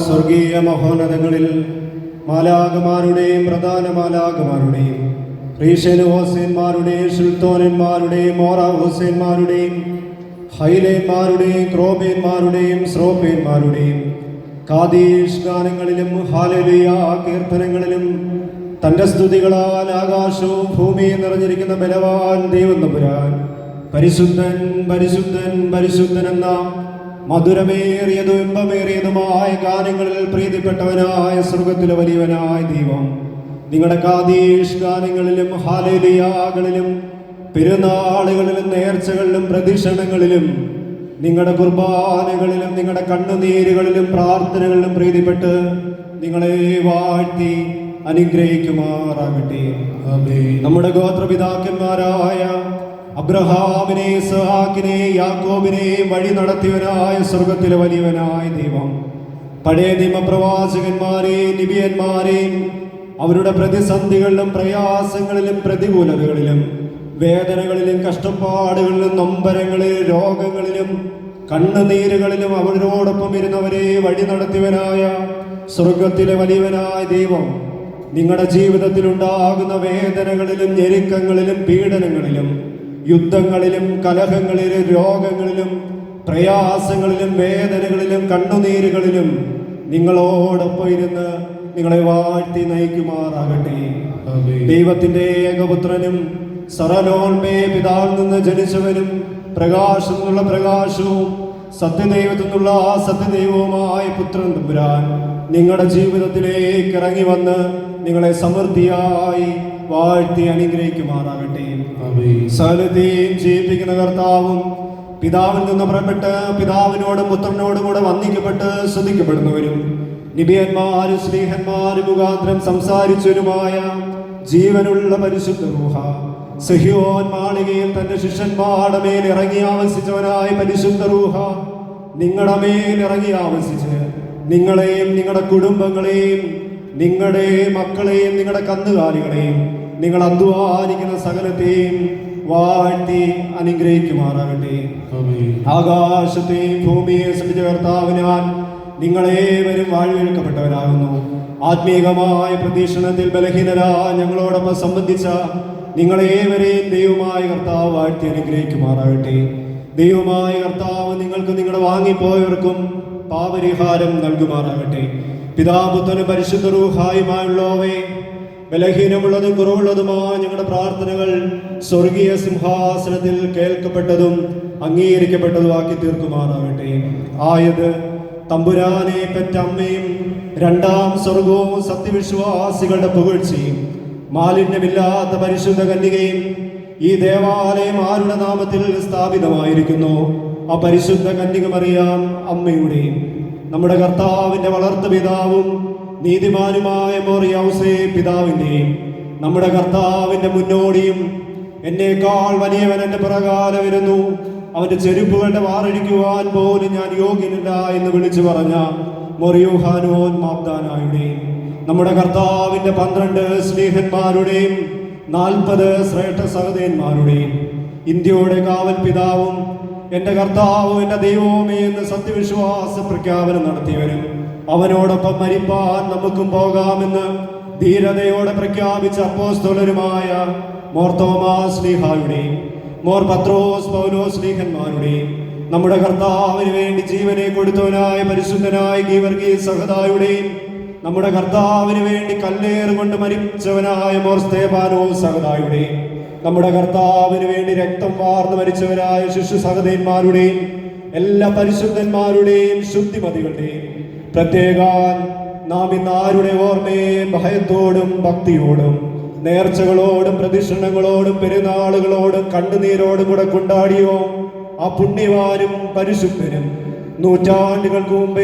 സ്വർഗീയ മഹോന്നതങ്ങളിൽ മാലാഖമാരുടെയും പ്രധാന മാലാഖമാരുടെയും റീഷേൻ ഹോസേന്മാരുടെയും ഷിൽത്തോനന്മാരുടെയും മോറ ഹുസൈന്മാരുടെയും ഹൈലേന്മാരുടെയും ക്രോബേന്മാരുടെയും ശ്രോപ്പേന്മാരുടെയും കാദീഷ് ഗാനങ്ങളിലും ഹാലേലുയ കീർത്തനങ്ങളിലും തൻ്റെ സ്തുതികളാൽ ആകാശവും ഭൂമിയും നിറഞ്ഞിരിക്കുന്ന ബലവാൻ ദൈവം തമ്പുരാൻ പരിശുദ്ധൻ പരിശുദ്ധൻ പരിശുദ്ധൻ എന്ന മധുരമേറിയതും ഇമ്പമേറിയതുമായ ഗാനങ്ങളിൽ പ്രീതിപ്പെട്ടവനായ സ്വർഗത്തിലെ വലിയവനായ ദൈവം നിങ്ങളുടെ കാദീഷ് ഗാനങ്ങളിലും ഹാലേലുയാകളിലും പെരുന്നാളുകളിലും നേർച്ചകളിലും പ്രദക്ഷിണങ്ങളിലും നിങ്ങളുടെ കുർബാനകളിലും നിങ്ങളുടെ കണ്ണുനീരുകളിലും പ്രാർത്ഥനകളിലും പ്രീതിപ്പെട്ട് നിങ്ങളെ വാഴ്ത്തി അനുഗ്രഹിക്കുമാറാകട്ടെ. നമ്മുടെ ഗോത്രപിതാക്കന്മാരായ അബ്രഹാമിനെ, ഇസ്ഹാക്കിനെ, യാക്കോബിനെയും വഴി നടത്തിയവനായ സ്വർഗത്തിലെ വലിയവനായ ദൈവം പഴയ നിയമപ്രവാചകന്മാരെയും നിബിയന്മാരെയും അവരുടെ പ്രതിസന്ധികളിലും പ്രയാസങ്ങളിലും പ്രതികൂലതകളിലും വേദനകളിലും കഷ്ടപ്പാടുകളിലും നൊമ്പരങ്ങളിലും രോഗങ്ങളിലും കണ്ണുനീരുകളിലും അവരോടൊപ്പം ഇരുന്നവരെ വഴി നടത്തിയവനായ സ്വർഗത്തിലെ വലിയവനായ ദൈവം നിങ്ങളുടെ ജീവിതത്തിൽ ഉണ്ടാകുന്ന വേദനകളിലും ഞെരുക്കങ്ങളിലും പീഡനങ്ങളിലും യുദ്ധങ്ങളിലും കലഹങ്ങളിലും രോഗങ്ങളിലും പ്രയാസങ്ങളിലും വേദനകളിലും കണ്ണുനീരുകളിലും നിങ്ങളോടൊപ്പം ഇരുന്ന് നിങ്ങളെ വാഴ്ത്തി നയിക്കുമാറാകട്ടെ. ദൈവത്തിന്റെ ഏകപുത്രനും സറലോൽമേ പിതാവിൽ നിന്ന് ജനിച്ചവനും പ്രകാശം എന്നുള്ള പ്രകാശവും സത്യദൈവത്തിൽ നിന്നുള്ള ആ സത്യദൈവവുമായ പുത്രൻ തമ്പുരാൻ നിങ്ങളുടെ ജീവിതത്തിലേക്ക് ഇറങ്ങി വന്ന് നിങ്ങളെ സമൃദ്ധിയായി വാഴ്ത്തി അനുഗ്രഹിക്കുമാറാകട്ടെ. സകലത്തെയും ജീവിപ്പിക്കുന്ന കർത്താവും പിതാവിൽ നിന്ന് പുറപ്പെട്ട് പിതാവിനോടും പുത്രനോടും കൂടെ വന്ദിക്കപ്പെട്ട് സ്തുതിക്കപ്പെടുന്നവരും നിബിയന്മാരും സ്നേഹന്മാരും മുഖാന്തരം സംസാരിച്ചവരുമായ ജീവനുള്ള പരിശുദ്ധ റൂഹ സിഹ്യോൻ മാളികയിൽ തന്റെ ശിഷ്യന്മാരുടെ മേൽ ഇറങ്ങി ആവസിച്ചവനായ പരിശുദ്ധ റൂഹ നിങ്ങളുടെ മേൽ ഇറങ്ങി ആവസിച്ച് നിങ്ങളെയും നിങ്ങളുടെ കുടുംബങ്ങളെയും നിങ്ങളുടെ മക്കളെയും നിങ്ങളുടെ കന്നുകാലികളെയും നിങ്ങൾ അധ്വാനിക്കുന്ന സകലത്തെയും വാഴ്ത്തി അനുഗ്രഹിക്കുമാറാകട്ടെ. ആകാശത്തെയും ഭൂമിയെ സൃഷ്ടിച്ച കർത്താവിനാൽ നിങ്ങളേവരും വാഴ്വേൽക്കപ്പെട്ടവരാകുന്നു. ആത്മീകമായ പ്രതീക്ഷണത്തിൽ ബലഹീനരാ ഞങ്ങളോടൊപ്പം സംബന്ധിച്ച നിങ്ങളേവരെയും ദൈവമായ കർത്താവ് വാഴ്ത്തി അനുഗ്രഹിക്കുമാറാകട്ടെ. ദൈവമായ കർത്താവ് നിങ്ങൾക്ക് നിങ്ങളുടെ വാങ്ങിപ്പോയവർക്കും പാപരിഹാരം നൽകുമാറാകട്ടെ. പിതാപുത്രനും പരിശുദ്ധ റൂഹായുമായുള്ളവേ, ബലഹീനമുള്ളതും കുറവുള്ളതുമായ ഞങ്ങളുടെ പ്രാർത്ഥനകൾ സ്വർഗീയ സിംഹാസനത്തിൽ കേൾക്കപ്പെട്ടതും അംഗീകരിക്കപ്പെട്ടതുമാക്കി തീർക്കുമാറാകട്ടെ. ആയത് തമ്പുരാനെ പെറ്റ അമ്മയും രണ്ടാം സ്വർഗവും സത്യവിശ്വാസികളുടെ പുകഴ്ചയും മാലിന്യമില്ലാത്ത പരിശുദ്ധ കന്യകയും ഈ ദേവാലയം ആരുടെ നാമത്തിൽ സ്ഥാപിതമായിരിക്കുന്നു ആ പരിശുദ്ധ കന്യക മറിയാം അമ്മയുടെയും നമ്മുടെ കർത്താവിന്റെ വളർത്തു പിതാവും നീതിമാനുമായ മോറിയൗസേ പിതാവിന്റെയും നമ്മുടെ കർത്താവിന്റെ മുന്നോടിയും എന്നേക്കാൾ വലിയവൻ എന്റെ പിറകാലെ വരുന്നു, അവന്റെ ചെരുപ്പുകളുടെ വാറടിക്കുവാൻ പോലും ഞാൻ യോഗ്യനില്ല എന്ന് വിളിച്ചു പറഞ്ഞ മൊറിയൂഹാനോൻ മാബ്ദാനായുടെയും നമ്മുടെ കർത്താവിന്റെ 12 സ്നേഹന്മാരുടെയും 40 ശ്രേഷ്ഠ സഹോദരന്മാരുടെയും ഇന്ത്യയുടെ കാവൽ പിതാവും എന്റെ കർത്താവും എന്റെ ദൈവവുമേ എന്ന് സത്യവിശ്വാസ പ്രഖ്യാപനം നടത്തിയവരും അവനോടൊപ്പം മരിപ്പാൻ നമുക്കും പോകാമെന്ന് ധീരതയോടെ പ്രഖ്യാപിച്ച അപ്പോസ്തലരുമായ മോർ തോമാസ് ശ്ലീഹായുടെയും മോർ പത്രോസ് പൗലോസ് ശ്ലീഹന്മാരുടെയും നമ്മുടെ കർത്താവിന് വേണ്ടി ജീവനെ കൊടുത്തവനായ പരിശുദ്ധനായ ഗീവർഗീസ് സഹദായുടെയും നമ്മുടെ കർത്താവിന് വേണ്ടി കല്ലേറുകൊണ്ട് മരിച്ചവനായ മോർ സ്തേഫാനോസ് സഹദായുടെയും നമ്മുടെ കർത്താവിന് വേണ്ടി രക്തം വാർന്നു മരിച്ചവരായ ശിശു സഹദേന്മാരുടെയും എല്ലാ പരിശുദ്ധന്മാരുടെയും ശുദ്ധിമതികളുടെയും പ്രത്യേകാൽ നാം ഇന്ന് ആരുടെ ഓർമ്മയെ ഭയത്തോടും ഭക്തിയോടും നേർച്ചകളോടും പ്രതിഷ്ഠകളോടും പെരുന്നാളുകളോടും കണ്ണുനീരോടും കൂടെ കൊണ്ടാടിയോ ആ പുണ്യവാനും പരിശുദ്ധനും നൂറ്റാണ്ടുകൾക്ക് മുമ്പ്